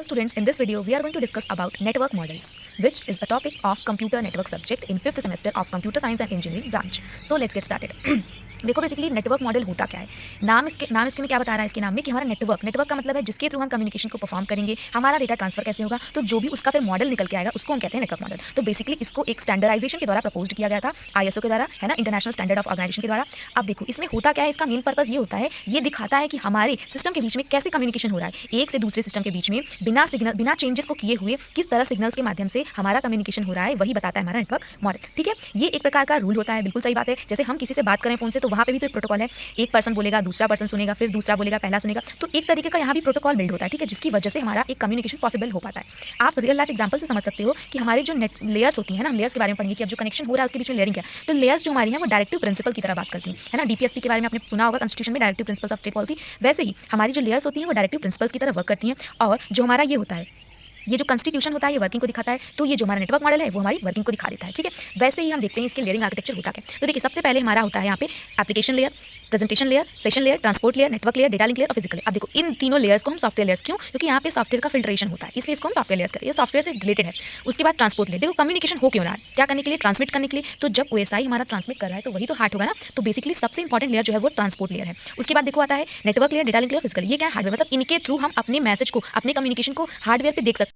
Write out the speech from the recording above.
Students, in this video, we are going to discuss about network models, which is a topic of computer network subject in 5th semester of Computer Science and Engineering branch. So let's get started. देखो basically network model होता क्या है। नाम इसके में क्या बता रहा है, इसके नाम में कि हमारा नेटवर्क का मतलब है जिसके थ्रू हम कम्युनिकेशन को परफॉर्म करेंगे, हमारा डेटा ट्रांसफर कैसे होगा, तो जो भी उसका फिर मॉडल निकल के आएगा उसको हम कहते हैं नेटवर्क मॉडल। तो बेसिकली इसको एक स्टैंडर्डाइजेशन के द्वारा प्रपोज किया गया था ISO के द्वारा, है ना, इंटरनेशनल स्टैंडर्ड ऑफ ऑर्गेनाइजेशन के द्वारा। अब देखो इसमें होता क्या है, इसका मेन पर्पस ये होता है, ये दिखाता है कि हमारे सिस्टम के बीच में कैसे कम्युनिकेशन हो रहा है, एक से दूसरे सिस्टम के बीच में बिना चेंजेस को किए हुए किस तरह सिग्नल्स के माध्यम से हमारा कम्युनिकेशन हो रहा है, वही बताता है हमारा नेटवर्क मॉडल। ठीक है, ये एक प्रकार का रूल होता है, बिल्कुल सही बात है। जैसे हम किसी से बात करें फोन से तो वहाँ पे भी तो एक प्रोटोकॉल है, एक पर्सन बोलेगा, दूसरा पर्सन सुनेगा, फिर दूसरा बोलेगा, पहला सुनेगा, तो एक तरीके का यहाँ भी प्रोटोकॉल बिल्ड होता है। ठीक है, जिसकी वजह से हमारा एक कम्युनिकेशन पॉसिबल हो पाता है। आप रियल लाइफ एग्जांपल से समझ सकते हो कि हमारे जो नेट लेयर्स होती हैं ना, हम लेयर्स के बारे में पढ़ेंगे कि अब जो कनेक्शन हो रहा है उसके बीच में लेयरिंग क्या है। तो लेयर्स जो हमारी हैं वो डायरेक्टिव प्रिंसिपल की तरह बात करती है ना। DPSP के बारे में आपने सुना होगा, कॉन्स्टिट्यूशन में directive principles of state policy. वैसे ही हमारी जो लेयर्स होती हैं वो डायरेक्टिव प्रिंसिपल्स की तरह वर्क करती हैं, और जो हमारा ये होता है, ये जो कॉन्स्टिट्यूशन होता है ये वर्किंग को दिखाता है, तो ये जो हमारा नेटवर्क मॉडल है वो हमारी वर्किंग को दिखा देता है। ठीक है, वैसे ही हम देखते हैं इसके लेयरिंग आर्किटेक्चर होता है। तो देखिए सबसे पहले हमारा होता है यहाँ पे application layer, presentation layer, session layer, transport layer, network layer, data link layer और फिजिकल लेयर। अब देखो इन तीनों लेयर्स को हम सॉफ्टवेयर लेयर्स, क्यों, क्योंकि यहाँ पे सॉफ्टवेयर का फिल्ट्रेशन होता है, इसलिए इसको हम सॉफ्टवेयर लेयर्स करें, ये सॉफ्टवेयर से रिलेटेड है। उसके बाद ट्रांसपोर्ट लेयर, देखो कम्युनिकेशन हो क्यों रहा है, क्या करने के लिए, ट्रांसमिट करने के लिए। तो जब OSI हमारा ट्रांसमिट कर रहा है तो वही तो हार्ट होगा ना, तो बेसिकली सबसे इंपॉर्टेंट लेयर जो है वो ट्रांसपोर्ट लेयर है। उसके बाद देखो आता है network layer, data link layer, physical. ये क्या है, हार्डवेयर, मतलब इनके थ्रू हम अपने मैसेज को, अपने कम्युनिकेशन को हार्डवेयर पे देख सकते हैं।